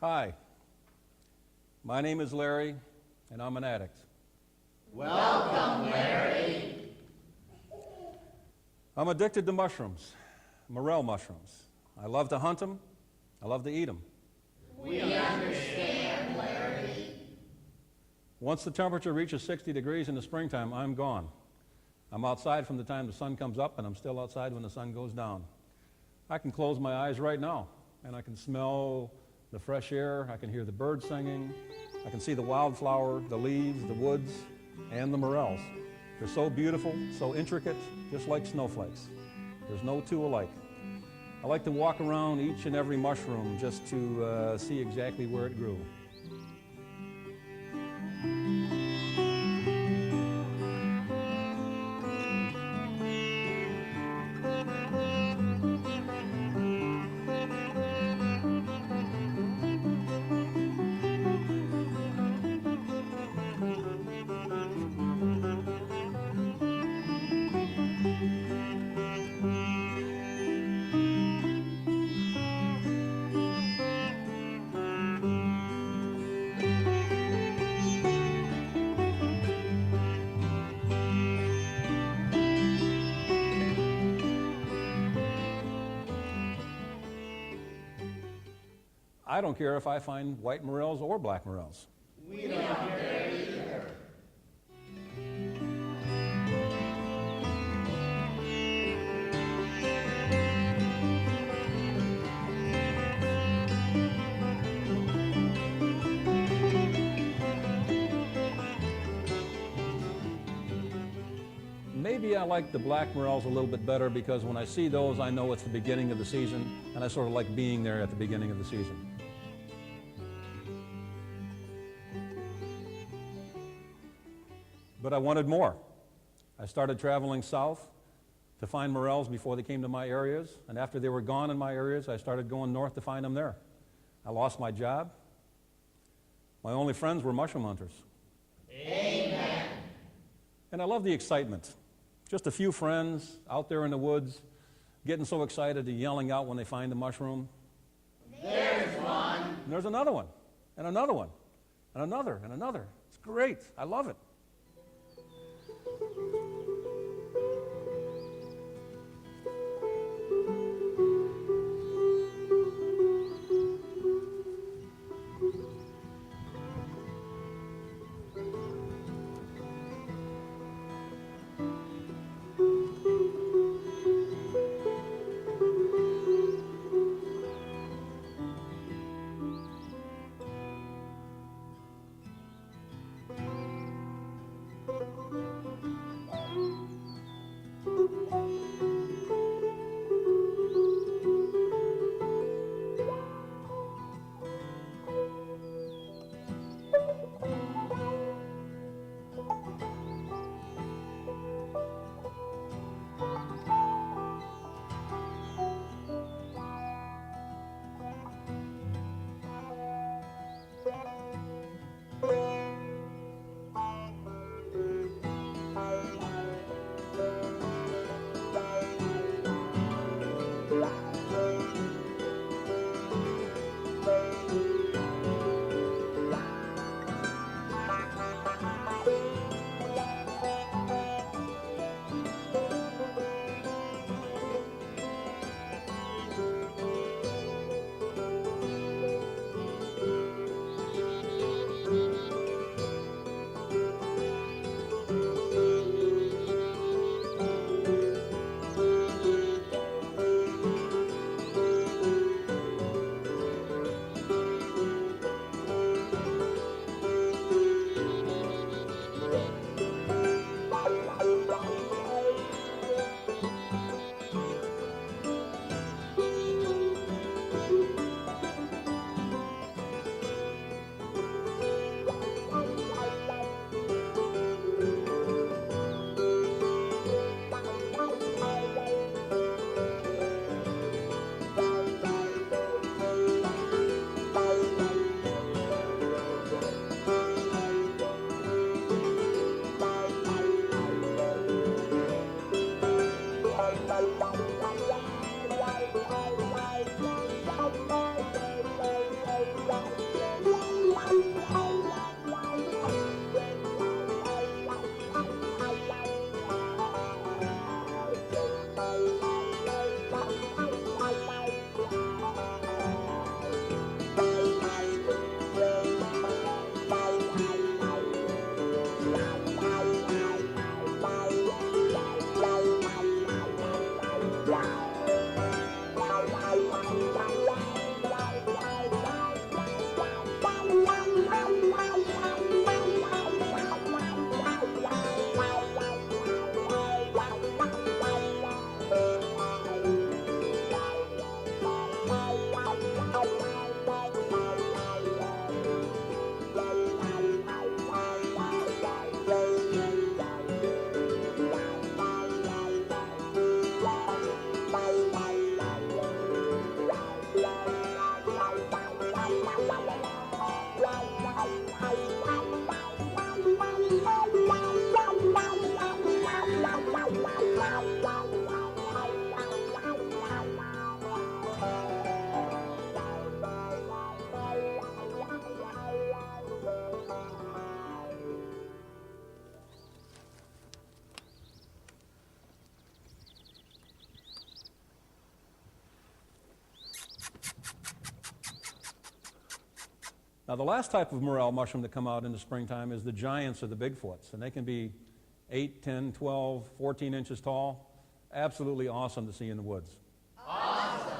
Hi, my name is Larry, and I'm an addict. Welcome, Larry. I'm addicted to mushrooms, Morel mushrooms. I love to hunt them. I love to eat them. We understand, Larry. Once the temperature reaches 60 degrees in the springtime, I'm gone. I'm outside from the time the sun comes up, and I'm still outside when the sun goes down. I can close my eyes right now, and I can smell the fresh air. I can hear the birds singing. I can see the wildflower, the leaves, the woods, and the morels. They're so beautiful, so intricate, just like snowflakes. There's no two alike. I like to walk around each and every mushroom just to see exactly where it grew. I don't care if I find white morels or black morels. We don't care either. Maybe I like the black morels a little bit better because when I see those, I know it's the beginning of the season, and I sort of like being there at the beginning of the season. But I wanted more. I started traveling south to find morels before they came to my areas, and after they were gone in my areas, I started going north to find them there. I lost my job. My only friends were mushroom hunters. Amen. And I love the excitement. Just a few friends out there in the woods, getting so excited and yelling out when they find the mushroom. There's one. And there's another one, and another one, and another, and another. It's great. I love it. Now, the last type of morel mushroom to come out in the springtime is the giants or the Bigfoots, and they can be 8, 10, 12, 14 inches tall. Absolutely awesome to see in the woods. Awesome.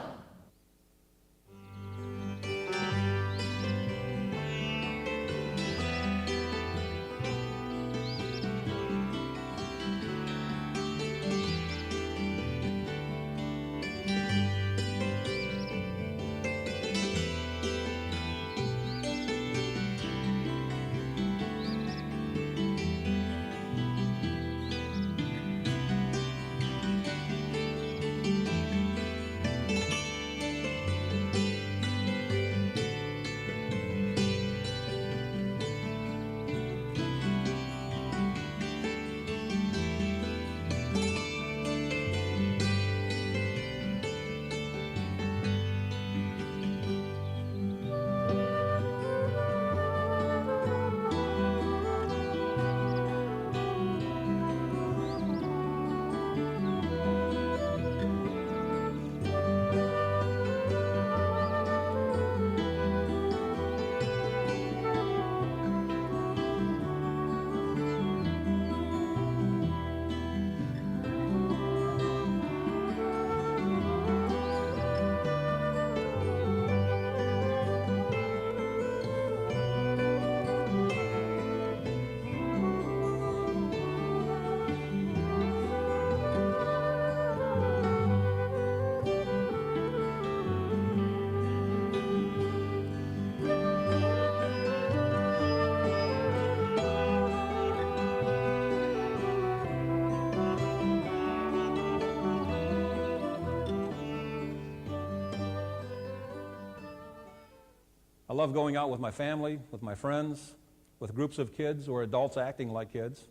I love going out with my family, with my friends, with groups of kids or adults acting like kids.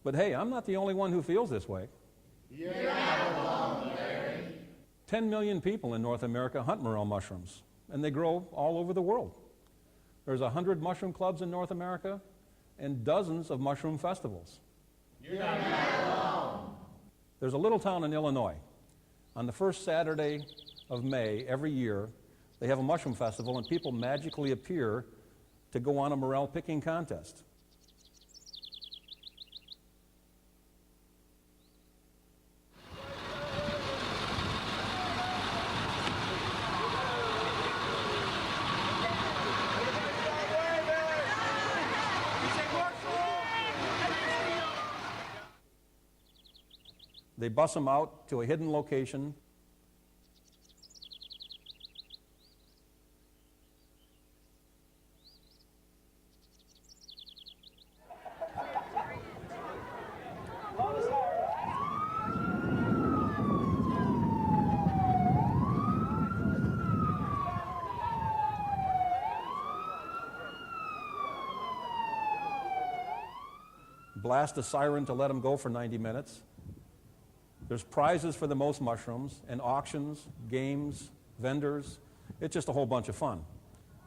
But hey, I'm not the only one who feels this way. You're not alone, Larry. 10 million people in North America hunt morel mushrooms, and they grow all over the world. There's 100 mushroom clubs in North America and dozens of mushroom festivals. You're not alone. There's a little town in Illinois. On the first Saturday of May every year, they have a mushroom festival, and people magically appear to go on a morel picking contest. They bus them out to a hidden location. Blast a siren to let them go for 90 minutes. There's prizes for the most mushrooms, and auctions, games, vendors. It's just a whole bunch of fun.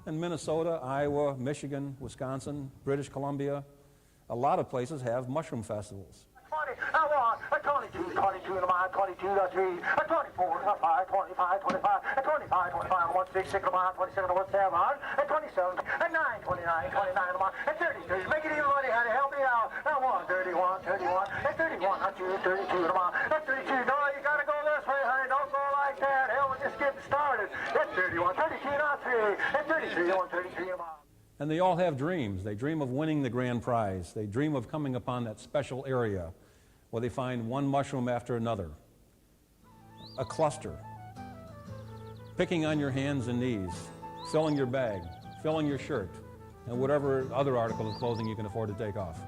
In Minnesota, Iowa, Michigan, Wisconsin, British Columbia, a lot of places have mushroom festivals. 20, I want a 22, 22 in a mile, 22, a 3, a 24, a 5, 25, 25, a 25, 25, 1, 6, 6 in a mile, 27, 1, 7, a 27, a 9, 29, 29 in a mile, a 33. Make it even, buddy, honey, help me out. Now 1, 31, 31, a 31, a 2, 32 in a mile, a 32. No, you gotta go this It's 31, 32, not 3. It's 33, 133 a mile. And they all have dreams. They dream of winning the grand prize. They dream of coming upon that special area where they find one mushroom after another, a cluster, picking on your hands and knees, filling your bag, filling your shirt, and whatever other article of clothing you can afford to take off.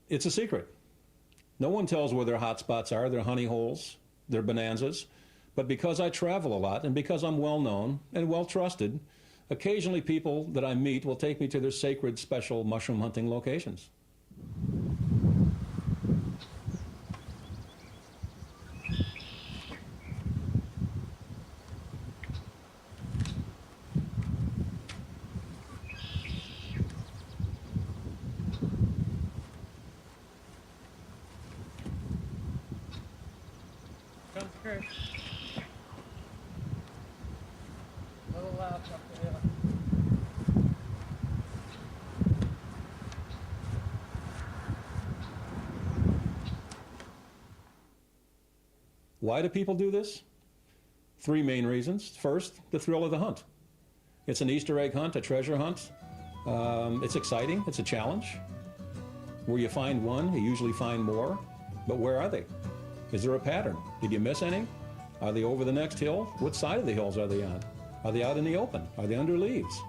It's a secret. No one tells where their hot spots are, their honey holes, their bonanzas. But because I travel a lot and because I'm well known and well trusted, occasionally people that I meet will take me to their sacred special mushroom hunting locations. Sounds great. A little loud up there. Why do people do this? Three main reasons. First, the thrill of the hunt. It's an Easter egg hunt, a treasure hunt. It's exciting, it's a challenge. Where you find one, you usually find more. But where are they? Is there a pattern? Did you miss any? Are they over the next hill? What side of the hills are they on? Are they out in the open? Are they under leaves?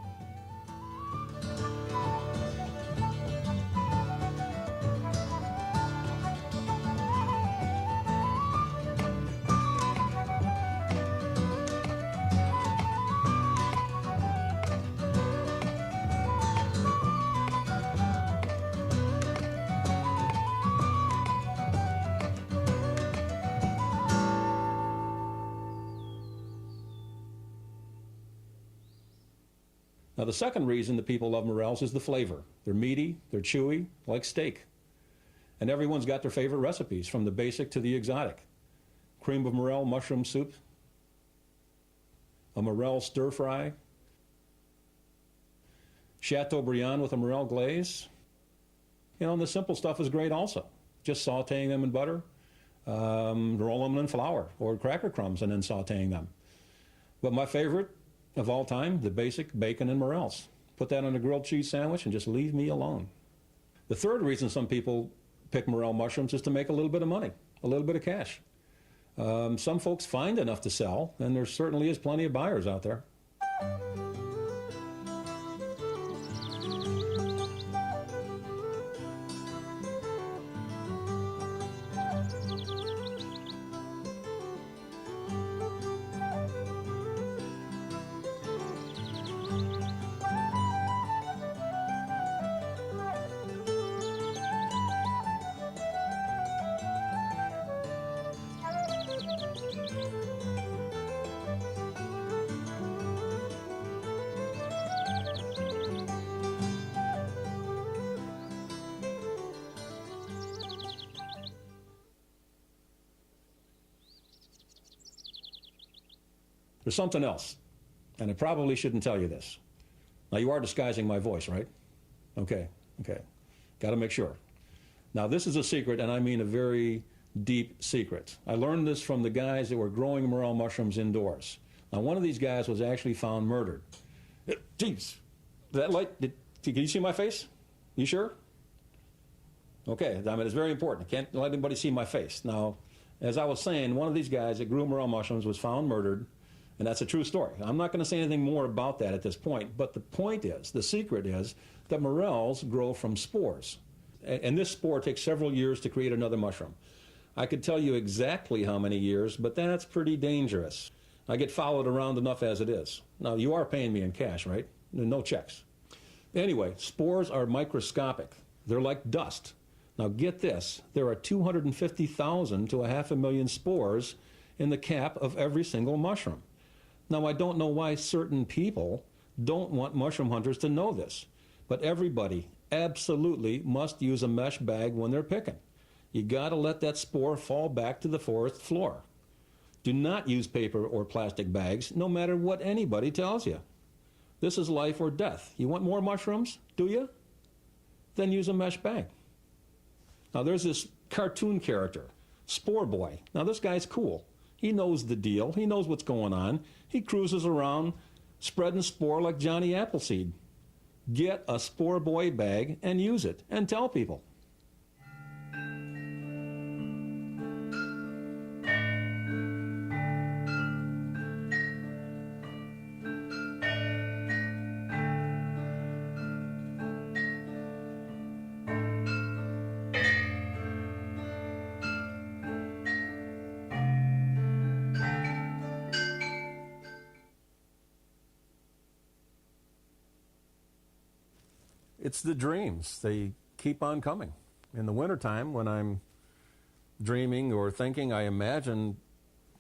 Now, the second reason that people love morels is the flavor. They're meaty, they're chewy, like steak. And everyone's got their favorite recipes, from the basic to the exotic. Cream of morel mushroom soup, a morel stir fry, Chateaubriand with a morel glaze. You know, and the simple stuff is great also. Just sauteing them in butter, rolling them in flour or cracker crumbs and then sauteing them. But my favorite of all time, the basic bacon and morels. Put that on a grilled cheese sandwich and just leave me alone. The third reason some people pick morel mushrooms is to make a little bit of money, a little bit of cash. Some folks find enough to sell, and there certainly is plenty of buyers out there. There's something else, and I probably shouldn't tell you this. Now, you are disguising my voice, right? Okay. Got to make sure. Now, this is a secret, and I mean a very deep secret. I learned this from the guys that were growing morel mushrooms indoors. Now, one of these guys was actually found murdered. Jeez, that light, can you see my face? You sure? Okay, I mean, it's very important. I can't let anybody see my face. Now, as I was saying, one of these guys that grew morel mushrooms was found murdered, and that's a true story. I'm not going to say anything more about that at this point, but the point is, the secret is, that morels grow from spores. And this spore takes several years to create another mushroom. I could tell you exactly how many years, but that's pretty dangerous. I get followed around enough as it is. Now, you are paying me in cash, right? No checks. Anyway, spores are microscopic. They're like dust. Now, get this. There are 250,000 to 500,000 spores in the cap of every single mushroom. Now, I don't know why certain people don't want mushroom hunters to know this, but everybody absolutely must use a mesh bag when they're picking. You got to let that spore fall back to the forest floor. Do not use paper or plastic bags, no matter what anybody tells you. This is life or death. You want more mushrooms, do you? Then use a mesh bag. Now, there's this cartoon character, Spore Boy. Now, this guy's cool. He knows the deal. He knows what's going on. He cruises around spreading spore like Johnny Appleseed. Get a Spore Boy bag and use it, and tell people. It's the dreams. They keep on coming. In the wintertime, when I'm dreaming or thinking, I imagine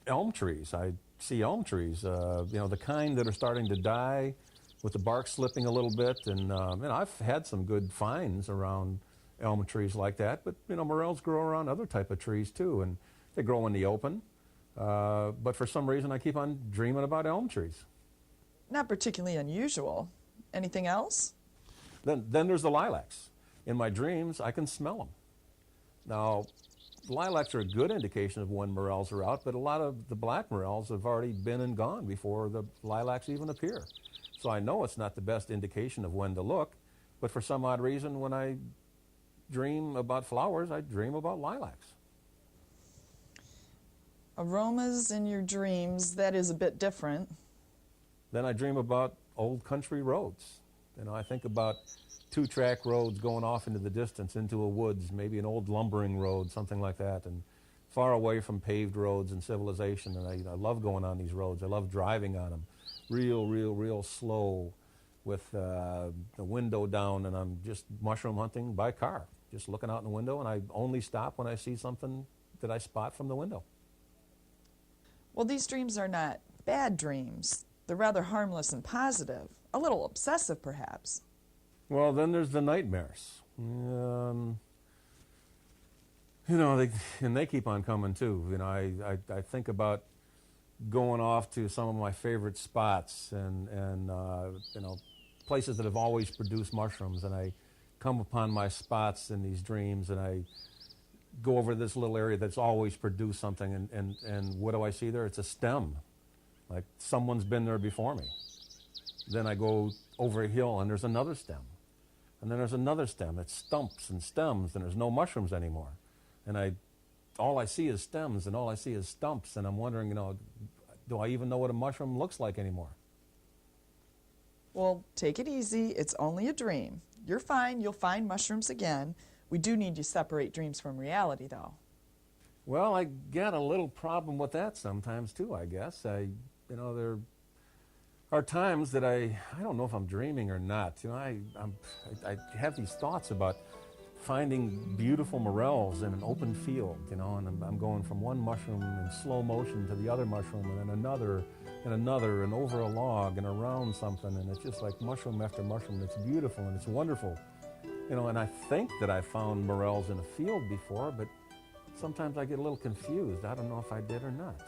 elm trees. I see elm trees, the kind that are starting to die with the bark slipping a little bit. And I've had some good finds around elm trees like that. But, morels grow around other type of trees, too. And they grow in the open. But for some reason, I keep on dreaming about elm trees. Not particularly unusual. Anything else? Then there's the lilacs. In my dreams, I can smell them. Now, lilacs are a good indication of when morels are out, but a lot of the black morels have already been and gone before the lilacs even appear. So I know it's not the best indication of when to look, but for some odd reason, when I dream about flowers, I dream about lilacs. Aromas in your dreams, that is a bit different. Then I dream about old country roads. I think about two-track roads going off into the distance, into a woods, maybe an old lumbering road, something like that, and far away from paved roads and civilization. And I love going on these roads. I love driving on them, real slow, with the window down, and I'm just mushroom hunting by car, just looking out in the window, and I only stop when I see something that I spot from the window. Well, these dreams are not bad dreams. They're rather harmless and positive. A little obsessive, perhaps. Well, then there's the nightmares. They keep on coming, too. I think about going off to some of my favorite spots and places that have always produced mushrooms, and I come upon my spots in these dreams, and I go over this little area that's always produced something, and what do I see there? It's a stem, like someone's been there before me. Then I go over a hill, and there's another stem. And then there's another stem. It's stumps and stems, and there's no mushrooms anymore. And all I see is stems, and all I see is stumps, and I'm wondering, do I even know what a mushroom looks like anymore? Well, take it easy. It's only a dream. You're fine. You'll find mushrooms again. We do need to separate dreams from reality, though. Well, I get a little problem with that sometimes, too, I guess. There are times that I don't know if I'm dreaming or not. I have these thoughts about finding beautiful morels in an open field, and I'm going from one mushroom in slow motion to the other mushroom, and then another, and over a log, and around something, and it's just like mushroom after mushroom. It's beautiful, and it's wonderful. And I think that I found morels in a field before, but sometimes I get a little confused. I don't know if I did or not.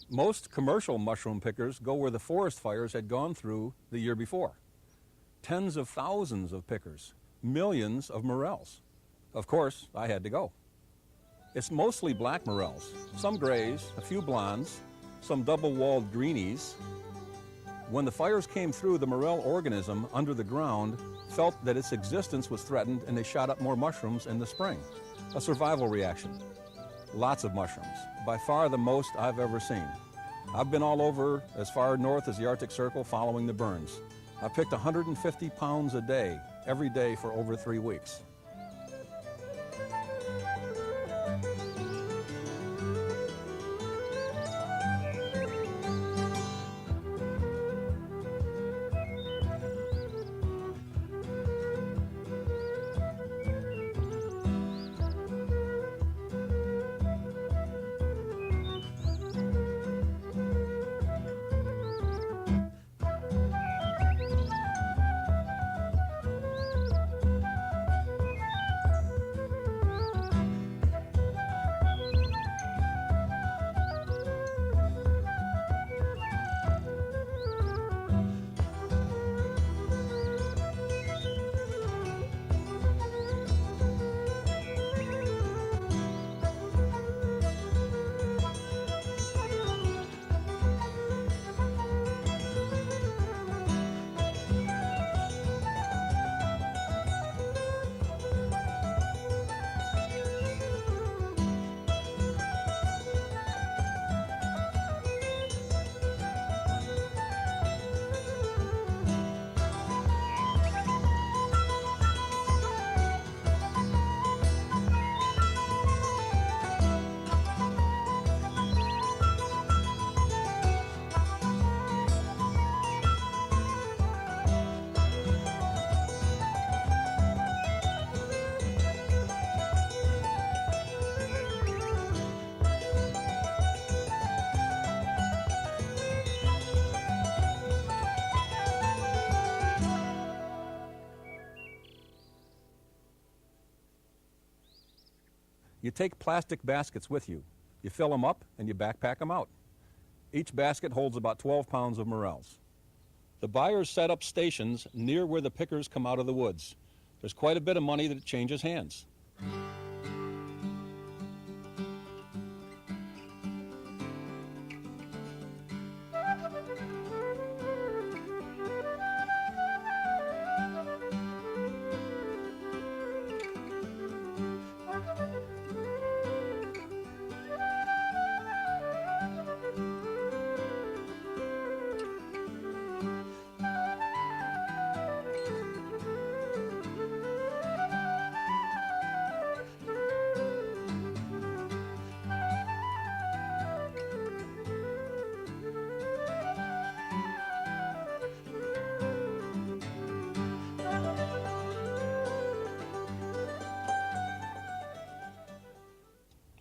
Most commercial mushroom pickers go where the forest fires had gone through the year before. Tens of thousands of pickers, millions of morels. Of course, I had to go. It's mostly black morels, some grays, a few blondes, some double-walled greenies. When the fires came through, the morel organism under the ground felt that its existence was threatened, and they shot up more mushrooms in the spring. A survival reaction. Lots of mushrooms, by far the most I've ever seen. I've been all over as far north as the Arctic Circle following the burns. I picked 150 pounds a day, every day for over 3 weeks. You take plastic baskets with you. You fill them up and you backpack them out. Each basket holds about 12 pounds of morels. The buyers set up stations near where the pickers come out of the woods. There's quite a bit of money that changes hands.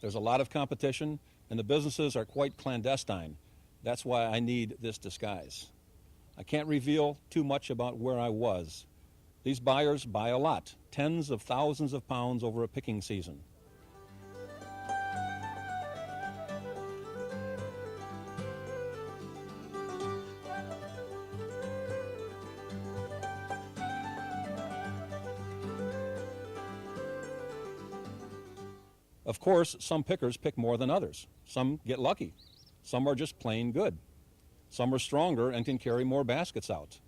There's a lot of competition, and the businesses are quite clandestine. That's why I need this disguise. I can't reveal too much about where I was. These buyers buy a lot, tens of thousands of pounds over a picking season. Of course, some pickers pick more than others. Some get lucky. Some are just plain good. Some are stronger and can carry more baskets out.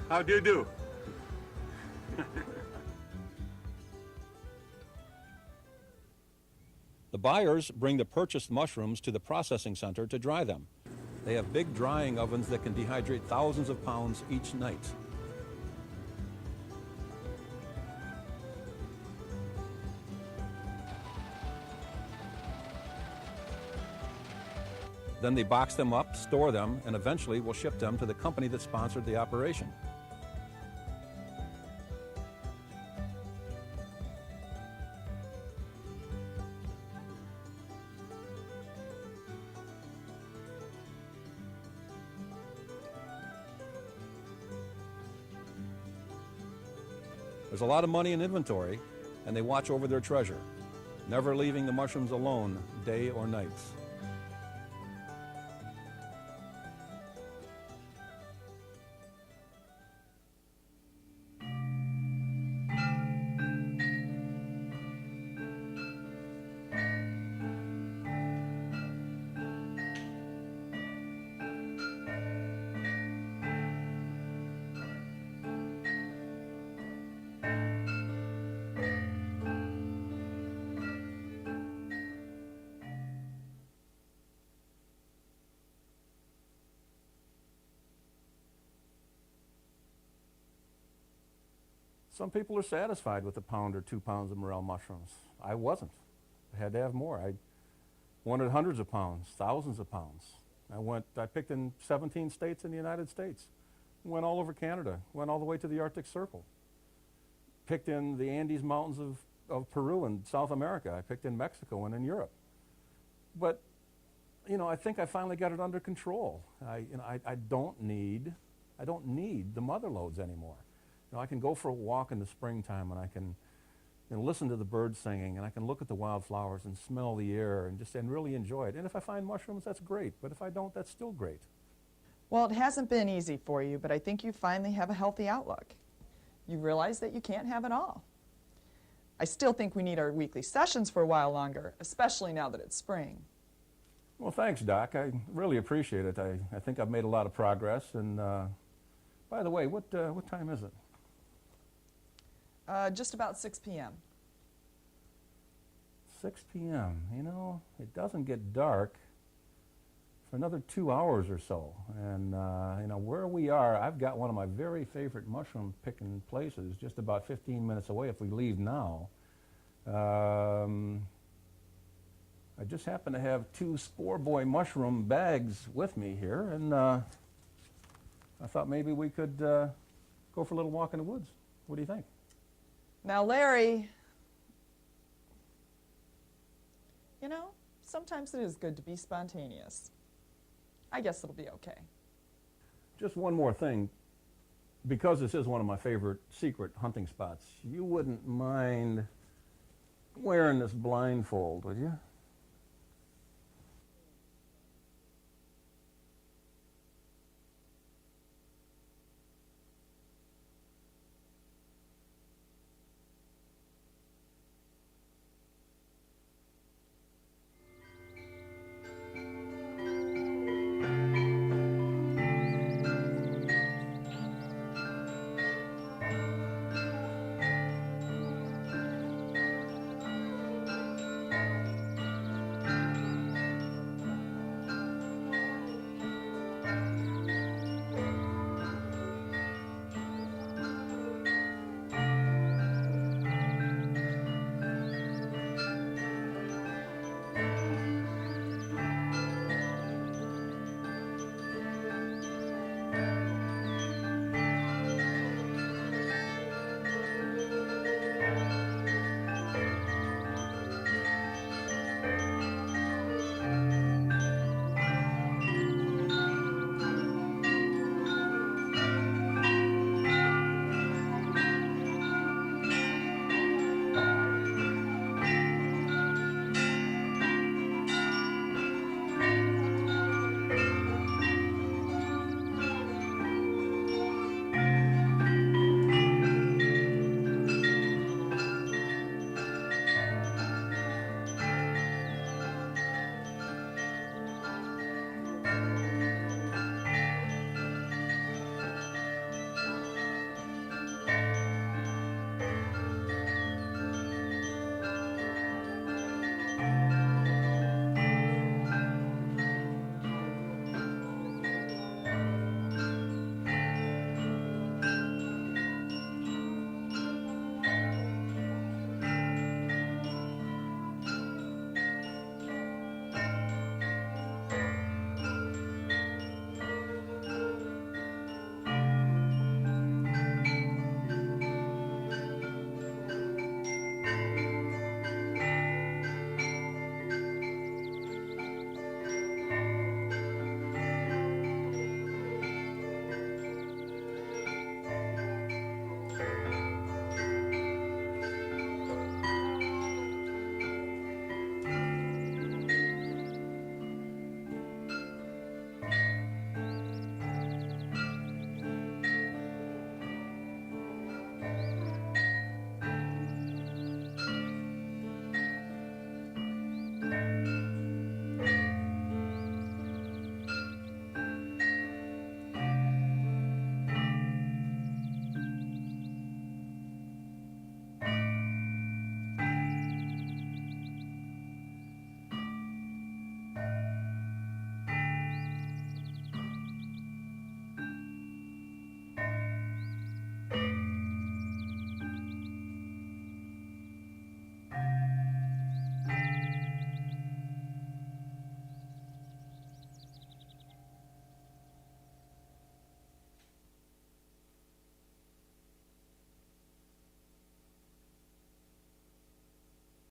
How do you do? The buyers bring the purchased mushrooms to the processing center to dry them. They have big drying ovens that can dehydrate thousands of pounds each night. Then they box them up, store them, and eventually will ship them to the company that sponsored the operation. There's a lot of money in inventory, and they watch over their treasure, never leaving the mushrooms alone day or night. Some people are satisfied with a pound or 2 pounds of morel mushrooms. I wasn't. I had to have more. I wanted hundreds of pounds, thousands of pounds. I picked in 17 states in the United States. Went all over Canada, went all the way to the Arctic Circle. Picked in the Andes Mountains of Peru and South America. I picked in Mexico and in Europe. But, I think I finally got it under control. I don't need the Motherlodes anymore. I can go for a walk in the springtime, and I can listen to the birds singing, and I can look at the wildflowers and smell the air and really enjoy it. And if I find mushrooms, that's great. But if I don't, that's still great. Well, it hasn't been easy for you, but I think you finally have a healthy outlook. You realize that you can't have it all. I still think we need our weekly sessions for a while longer, especially now that it's spring. Well, thanks, Doc. I really appreciate it. I think I've made a lot of progress. And by the way, what time is it? Just about 6 p.m. 6 p.m. It doesn't get dark for another 2 hours or so. And, where we are, I've got one of my very favorite mushroom picking places just about 15 minutes away if we leave now. I just happen to have 2 Spore Boy mushroom bags with me here, and I thought maybe we could go for a little walk in the woods. What do you think? Now, Larry, sometimes it is good to be spontaneous. I guess it'll be okay. Just one more thing. Because this is one of my favorite secret hunting spots, you wouldn't mind wearing this blindfold, would you?